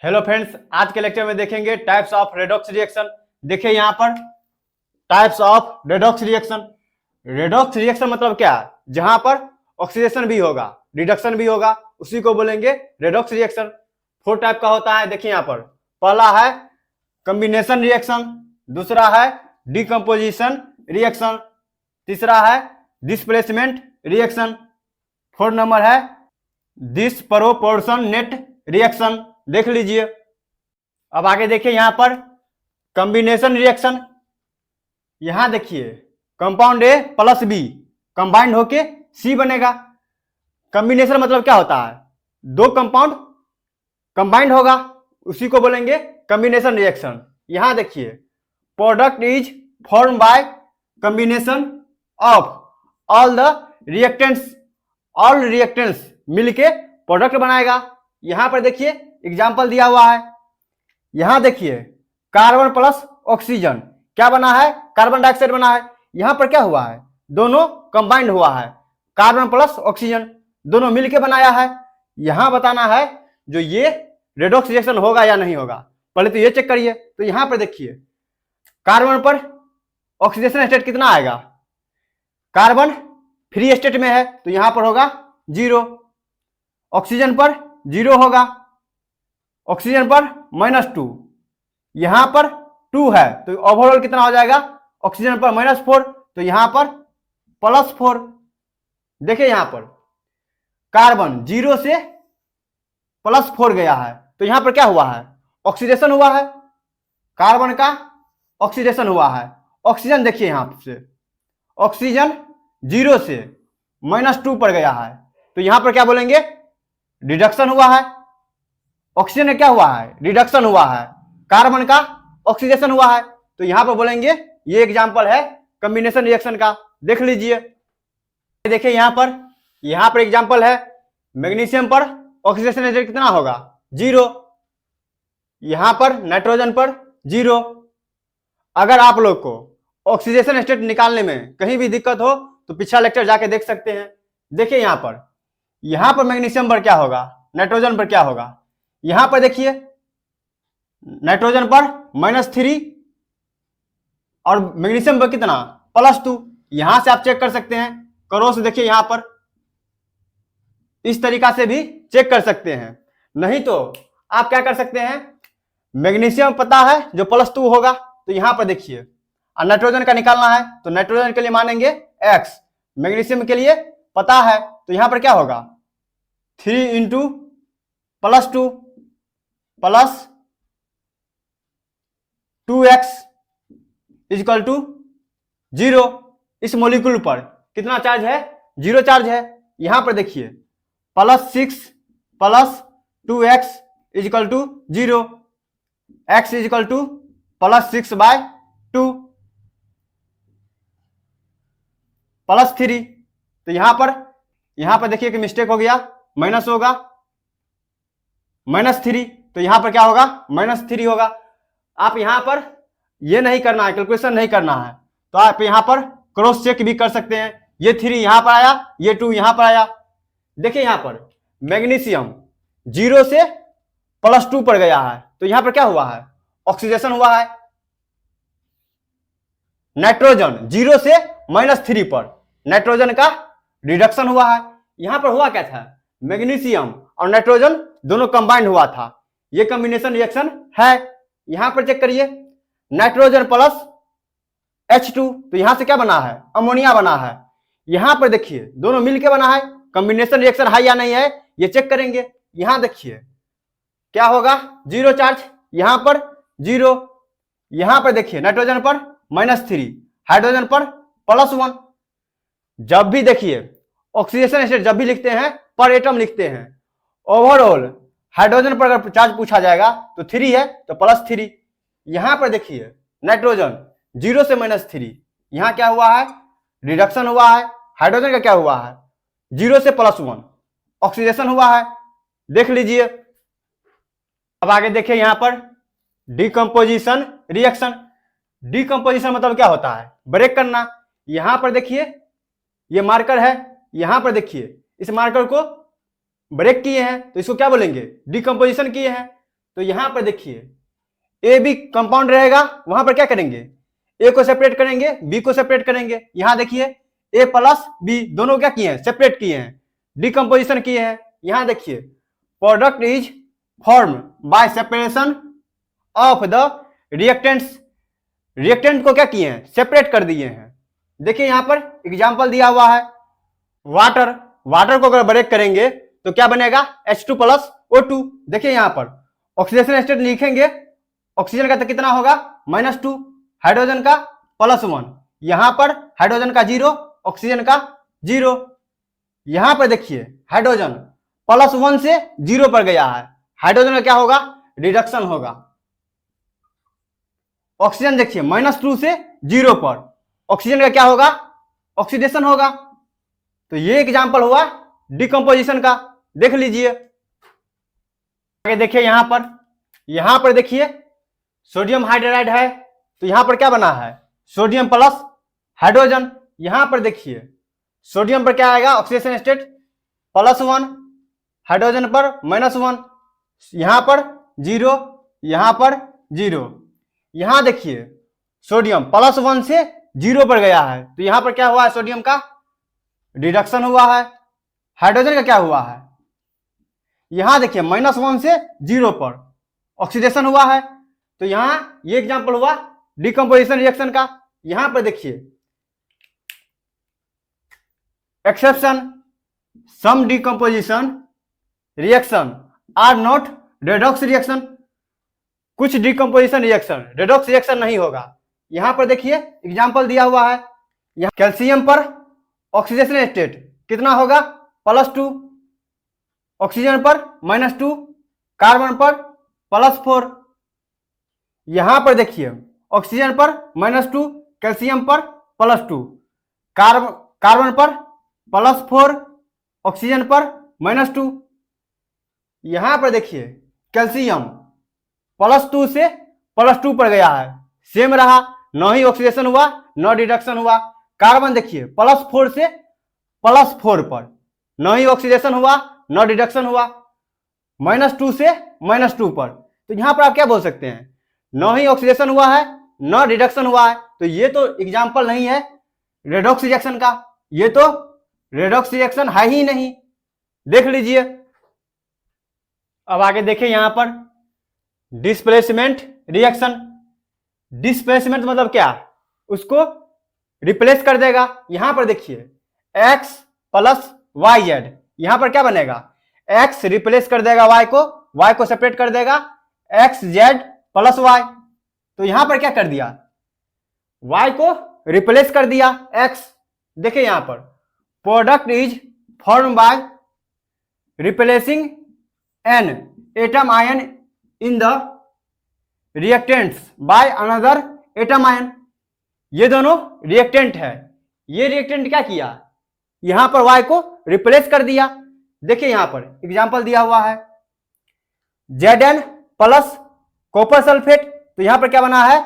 Hello friends, आज के lecture में देखेंगे टाइप्स ऑफ रेडॉक्स रिएक्शन। देखिए यहाँ पर types of redox reaction. Redox reaction मतलब क्या है? जहां पर ऑक्सीडेशन भी होगा, रिडक्शन भी होगा, उसी को बोलेंगे रेडॉक्स रिएक्शन। 4 टाइप का होता है। देखिए यहाँ पर पहला है कॉम्बिनेशन रिएक्शन, दूसरा है डिकम्पोजिशन रिएक्शन, तीसरा है डिस्प्लेसमेंट रिएक्शन, 4 नंबर है डिस्प्रोपोर्शनेट रिएक्शन। देख लीजिए। अब आगे देखिए यहाँ पर कॉम्बिनेशन रिएक्शन। यहां देखिए compound A plus B combined होके सी बनेगा। कॉम्बिनेशन मतलब क्या होता है? 2 कंपाउंड कंबाइंड होगा, उसी को बोलेंगे कॉम्बिनेशन रिएक्शन। यहां देखिए product is form by combination of all the reactants. All reactants मिलके प्रोडक्ट बनाएगा। यहां पर देखिए एग्जाम्पल दिया हुआ है। यहां देखिए कार्बन प्लस ऑक्सीजन क्या बना है? कार्बन डाइऑक्साइड बना है। यहां पर क्या हुआ है? दोनों कंबाइंड हुआ है, कार्बन प्लस ऑक्सीजन दोनों मिलके बनाया है। यहां बताना है जो ये रेडॉक्स रिएक्शन होगा या नहीं होगा। पहले तो ये चेक करिए। तो यहां पर देखिए कार्बन पर ऑक्सीडेशन स्टेट कितना आएगा? कार्बन फ्री स्टेट में है तो यहां पर होगा 0। ऑक्सीजन पर 0 होगा, ऑक्सीजन पर -2, यहां पर 2 है तो ओवरऑल कितना हो जाएगा? ऑक्सीजन पर -4 तो यहां पर +4। देखिए यहां पर कार्बन 0 से +4 गया है तो यहां पर क्या हुआ है? ऑक्सीडेशन हुआ है, कार्बन का ऑक्सीडेशन हुआ है। ऑक्सीजन देखिए यहां से ऑक्सीजन 0 से -2 पर गया है तो यहां पर क्या बोलेंगे? रिडक्शन हुआ है। ऑक्सीजन का क्या हुआ है? रिडक्शन हुआ है। कार्बन का ऑक्सीडेशन हुआ है तो यहां पर बोलेंगे ये एग्जांपल है कॉम्बिनेशन रिएक्शन का। देख लीजिए। देखिए यहां पर एग्जांपल है मैग्नीशियम पर ऑक्सीडेशन रेट कितना होगा? 0। यहां पर नाइट्रोजन पर 0। अगर आप लोग को ऑक्सीडेशन स्टेट निकालने में कहीं भी दिक्कत हो तो पिछला लेक्चर जाके देख सकते हैं। देखिए यहां पर मैग्नीशियम पर क्या होगा, नाइट्रोजन पर क्या होगा? यहां पर देखिए नाइट्रोजन पर -3 और मैग्नीशियम पर कितना? +2। यहां से आप चेक कर सकते हैं। क्रॉस देखिए यहां पर इस तरीका से भी चेक कर सकते हैं। नहीं तो आप क्या कर सकते हैं, मैग्नीशियम पता है जो +2 होगा तो यहां पर देखिए, और नाइट्रोजन का निकालना है तो नाइट्रोजन के लिए मानेंगे x, मैग्नीशियम के लिए पता है तो यहां पर क्या होगा? 3 × +2 + 2x = 0। इस मॉलिक्यूल पर कितना चार्ज है? 0 चार्ज है। यहां पर देखिए +6 + 2x = 0, x = +6/2 +3। तो यहां पर देखिए कि मिस्टेक हो गया, माइनस होगा, -3 तो यहां पर क्या होगा? -3 होगा। आप यहां पर ये नहीं करना है, कैलकुलेशन नहीं करना है तो आप यहां पर क्रॉस चेक भी कर सकते हैं। ये 3 यहां पर आया, ये 2 यहां पर आया। देखिए यहां पर मैग्नीशियम 0 से +2 पर गया है तो यहां पर क्या हुआ है? ऑक्सीडेशन हुआ है। नाइट्रोजन 0 से -3 पर नाइट्रोजन का रिडक्शन हुआ है। यहां पर हुआ क्या था? मैग्नीशियम और नाइट्रोजन दोनों कंबाइंड हुआ था। ये कॉम्बिनेशन रिएक्शन है। यहां पर चेक करिए नाइट्रोजन प्लस H2 तो यहां से क्या बना है? अमोनिया बना है। यहां पर देखिए दोनों मिलकर बना है। कॉम्बिनेशन रिएक्शन है या नहीं है ये चेक करेंगे। यहां देखिए क्या होगा? 0 चार्ज, यहां पर 0, यहां पर देखिए नाइट्रोजन पर -3, हाइड्रोजन पर +1। जब भी देखिए ऑक्सीडेशन स्टेट जब भी लिखते हैं पर एटम लिखते हैं। ओवरऑल हाइड्रोजन पर अगर चार्ज पूछा जाएगा तो 3 है तो +3। यहां पर देखिए नाइट्रोजन 0 से -3, यहां क्या हुआ है? रिडक्शन हुआ है। हाइड्रोजन का क्या हुआ है? 0 से +1 ऑक्सीडेशन हुआ है। देख लीजिए। अब आगे देखिए यहां पर डिकम्पोजिशन रिएक्शन। डिकम्पोजिशन मतलब क्या होता है? ब्रेक करना। यहां पर देखिए ये मार्कर है, यहां पर देखिए इस मार्कर को ब्रेक किए हैं तो इसको क्या बोलेंगे? डिकम्पोजिशन किए हैं। तो यहां पर देखिए ए बी कंपाउंड रहेगा, वहां पर क्या करेंगे, ए को सेपरेट करेंगे, बी को सेपरेट करेंगे। यहां देखिए ए प्लस बी दोनों क्या किए हैं, सेपरेट किए हैं, डिकम्पोजिशन किए हैं। यहां देखिए product is form by separation of the reactants, reactant को क्या किए हैं, सेपरेट कर दिए हैं। देखिए यहां पर एग्जांपल दिया हुआ है वाटर, वाटर को अगर ब्रेक करेंगे तो क्या बनेगा, H2 प्लस O2। देखिए यहां पर ऑक्सीडेशन स्टेट लिखेंगे, ऑक्सीजन का तो कितना होगा -2, हाइड्रोजन का +1, यहां पर हाइड्रोजन का 0, ऑक्सीजन का 0। यहां पर देखिए हाइड्रोजन +1 से 0 पर गया है, हाइड्रोजन का क्या होगा, रिडक्शन होगा। ऑक्सीजन देखिए -2 से 0 पर, ऑक्सीजन का क्या होगा, ऑक्सीडेशन होगा। तो ये एग्जांपल हुआ डिकम्पोजिशन का, देख लीजिए। आगे देखिए यहां पर देखिए सोडियम हाइड्रोलाइड है, तो यहां पर क्या बना है, सोडियम प्लस हाइड्रोजन। यहां पर देखिए सोडियम पर क्या आएगा, ऑक्सीडेशन स्टेट +1, हाइड्रोजन पर -1, यहां पर 0, यहां पर 0। यहां देखिए सोडियम +1 से 0 पर गया है, तो यहां पर क्या हुआ है, सोडियम का रिडक्शन हुआ है। हाइड्रोजन का क्या हुआ है, यहां देखिए -1 से 0 पर ऑक्सीडेशन हुआ है। तो यहां ये एग्जांपल हुआ डिकम्पोजिशन रिएक्शन का। यहां पर देखिए exception, some decomposition reaction are not redox reaction, कुछ डिकम्पोजिशन रिएक्शन रेडॉक्स रिएक्शन नहीं होगा। यहां पर देखिए एग्जांपल दिया हुआ है, यहां कैल्शियम पर ऑक्सीडेशन स्टेट कितना होगा, +2, ऑक्सीजन पर -2, कार्बन पर +4। यहां पर देखिए ऑक्सीजन पर -2, कैल्शियम पर +2, कार्बन पर +4, ऑक्सीजन पर -2। यहां पर देखिए कैल्शियम +2 से +2 पर गया है, सेम रहा, न ही ऑक्सीडेशन हुआ न रिडक्शन हुआ। कार्बन देखिए +4 से +4 पर, न ही ऑक्सीडेशन हुआ न रिडक्शन हुआ, -2 से -2 पर। तो यहां पर आप क्या बोल सकते हैं, न ही ऑक्सीडेशन हुआ है न रिडक्शन हुआ है, तो ये तो एग्जांपल नहीं है रेडॉक्स रिएक्शन का, ये तो रेडॉक्स रिएक्शन है ही नहीं, देख लीजिए। अब आगे देखिए यहां पर डिस्प्लेसमेंट रिएक्शन। डिस्प्लेसमेंट मतलब क्या, उसको रिप्लेस कर देगा। यहां पर देखिए x + YZ, यहां पर क्या बनेगा, x रिप्लेस कर देगा y को सेपरेट कर देगा, XZ + Y। तो यहां पर क्या कर दिया, y को रिप्लेस कर दिया x। देखिए यहां पर product is form by replacing an atom ion in the reactants by another atom ion. ये दोनों रिएक्टेंट है, ये रिएक्टेंट क्या किया, यहां पर y को रिप्लेस कर दिया। देखिए यहां पर एग्जांपल दिया हुआ है Zn प्लस कॉपर सल्फेट, तो यहां पर क्या बना है,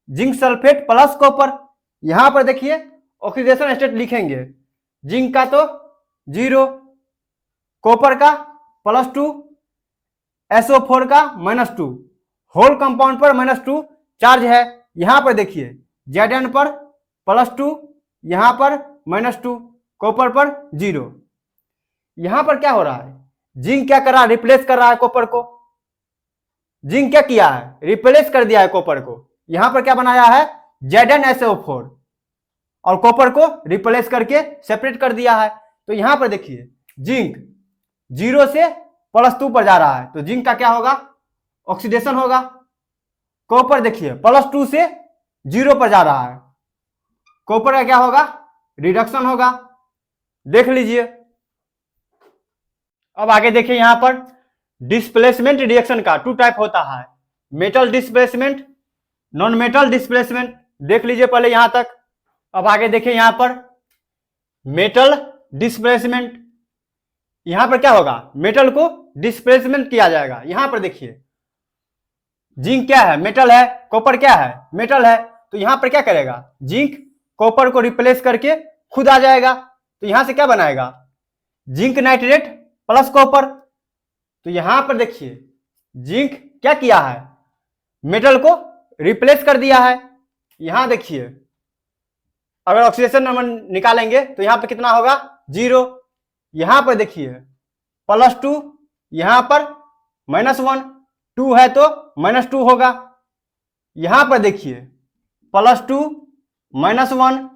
जिंक सल्फेट प्लस कॉपर। यहां पर देखिए ऑक्सीडेशन स्टेट लिखेंगे, जिंक का तो 0, कॉपर का +2, SO4 का -2, होल कंपाउंड पर -2 चार्ज है। यहां पर देखिए Zn पर +2, यहां पर -2, कॉपर पर 0। यहां पर क्या हो रहा है, जिंक क्या कर रहा है, रिप्लेस कर रहा है कॉपर को, जिंक क्या किया है, रिप्लेस कर दिया है कॉपर को। यहां पर क्या बनाया है, ZnSO4, और कॉपर को रिप्लेस करके सेपरेट कर दिया है। तो यहां पर देखिए जिंक 0 से +2 पर जा रहा है, तो जिंक का क्या होगा, ऑक्सीडेशन होगा। कॉपर देखिए +2 से 0 पर जा रहा है, कॉपर का क्या होगा, रिडक्शन होगा, देख लीजिए। अब आगे देखिए यहां पर डिस्प्लेसमेंट रिएक्शन का 2 टाइप होता है, metal displacement, non metal displacement, देख लीजिए पहले यहां तक। अब आगे देखिए यहां पर मेटल डिस्प्लेसमेंट, यहां पर क्या होगा, मेटल को डिस्प्लेसमेंट किया जाएगा। यहां पर देखिए जिंक क्या है, मेटल है, कॉपर क्या है, मेटल है, तो यहां पर क्या करेगा, जिंक कॉपर को रिप्लेस करके खुद आ जाएगा। तो यहां से क्या बनाएगा, जिंक नाइट्रेट प्लस कॉपर। तो यहां पर देखिए जिंक क्या किया है, मेटल को रिप्लेस कर दिया है। यहां देखिए, अगर ऑक्सीडेशन नंबर निकालेंगे तो यहां पर कितना होगा, 0। यहां पर देखिए +2, यहां पर -1, 2 है तो -2 होगा। यहां पर देखिए +2 -1,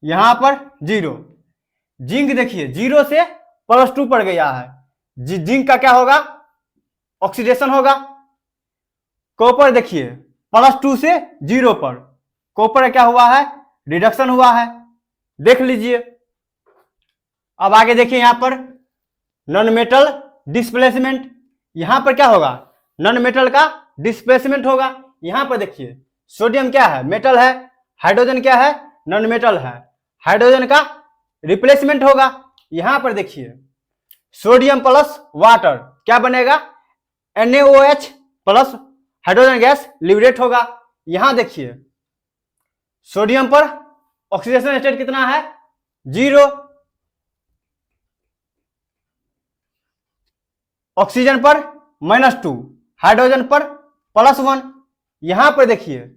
यहां पर 0। जिंक देखिए 0 से +2 पर गया है, जिंक का क्या होगा, ऑक्सीडेशन होगा। कॉपर देखिए +2 से 0 पर, कॉपर का क्या हुआ है, रिडक्शन हुआ है, देख लीजिए। अब आगे देखिए यहां पर नॉन मेटल डिस्प्लेसमेंट, यहां पर क्या होगा, नॉन मेटल का डिस्प्लेसमेंट होगा। यहां पर देखिए सोडियम क्या है, मेटल है, हाइड्रोजन क्या है, नॉन मेटल है, हाइड्रोजन का रिप्लेसमेंट होगा। यहां पर देखिए सोडियम प्लस वाटर क्या बनेगा, NaOH plus hydrogen gas liberate होगा। यहां देखिए सोडियम पर ऑक्सीडेशन स्टेट कितना है, 0। ऑक्सीजन पर -2, हाइड्रोजन पर +1। यहां पर देखिए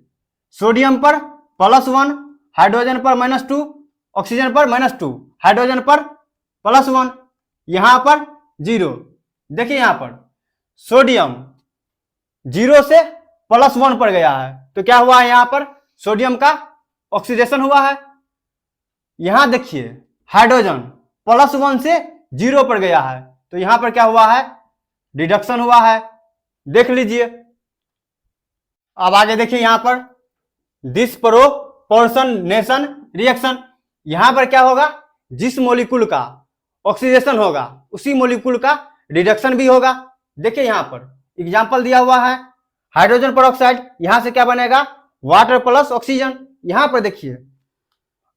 सोडियम पर +1, हाइड्रोजन पर -2, ऑक्सीजन पर -2, हाइड्रोजन पर +1, यहां पर 0। देखिए यहां पर सोडियम 0 से +1 पर गया है, तो क्या हुआ है, यहां पर सोडियम का ऑक्सीडेशन हुआ है। यहां देखिए हाइड्रोजन +1 से 0 पर गया है, तो यहां पर क्या हुआ है, रिडक्शन हुआ है, देख लीजिए। अब आगे देखिए यहां पर डिस्प्रोपोर्शनेशन रिएक्शन, यहां पर क्या होगा, जिस मॉलिक्यूल का ऑक्सीडेशन होगा उसी मॉलिक्यूल का रिडक्शन भी होगा। देखिए यहां पर एग्जांपल दिया हुआ है, हाइड्रोजन पेरोक्साइड, यहां से क्या बनेगा, वाटर प्लस ऑक्सीजन। यहां पर देखिए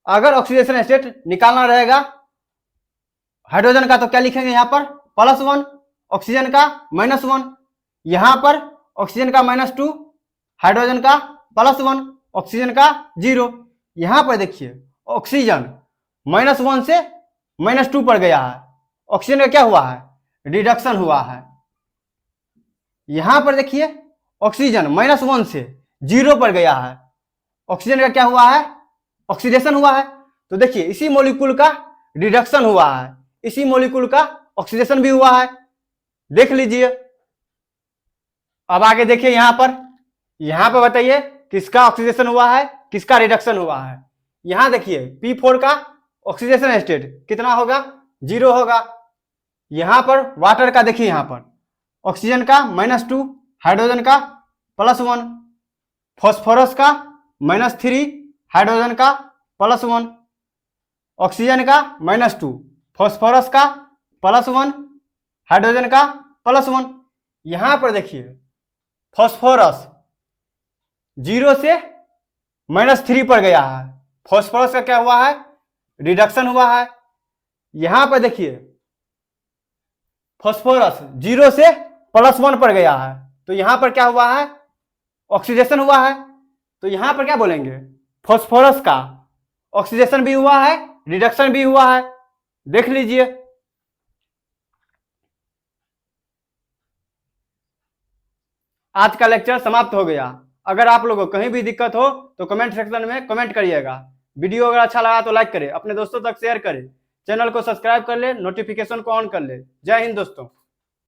अगर ऑक्सीडेशन स्टेट निकालना रहेगा हाइड्रोजन का तो क्या लिखेंगे, यहां पर +1, ऑक्सीजन का -1, यहां पर ऑक्सीजन का -2, हाइड्रोजन का +1, ऑक्सीजन का 0। यहां पर देखिए ऑक्सीजन -1 से -2 पर गया है, ऑक्सीजन का क्या हुआ है, रिडक्शन हुआ है। यहां पर देखिए ऑक्सीजन -1 से 0 पर गया है, ऑक्सीजन का क्या हुआ है, ऑक्सीडेशन हुआ है। तो देखिए इसी मॉलिक्यूल का रिडक्शन हुआ है, इसी मॉलिक्यूल का ऑक्सीडेशन भी हुआ है, देख लीजिए। अब आगे देखिए यहां पर बताइए किसका ऑक्सीडेशन हुआ है, किसका रिडक्शन हुआ है। यहां देखिए P4 का ऑक्सीडेशन स्टेट कितना होगा, 0 होगा। यहां पर वाटर का देखिए, यहां पर ऑक्सीजन का -2, हाइड्रोजन का +1, फॉस्फोरस का -3, हाइड्रोजन का +1, ऑक्सीजन का -2, फॉस्फोरस का +1, हाइड्रोजन का +1। यहां पर देखिए फॉस्फोरस 0 से -3 पर गया है, फॉस्फोरस का क्या हुआ है, रिडक्शन हुआ है। यहां पर देखिए फॉस्फोरस 0 से +1 पर गया है, तो यहां पर क्या हुआ है, ऑक्सीडेशन हुआ है। तो यहां पर क्या बोलेंगे, फॉस्फोरस का ऑक्सीडेशन भी हुआ है, रिडक्शन भी हुआ है, देख लीजिए। आज का लेक्चर समाप्त हो गया। अगर आप लोगों को कहीं भी दिक्कत हो तो कमेंट सेक्शन में कमेंट करिएगा। वीडियो अगर अच्छा लगा तो लाइक करें, अपने दोस्तों तक शेयर करें, चैनल को सब्सक्राइब कर ले, नोटिफिकेशन को ऑन कर ले। जय हिंद दोस्तों।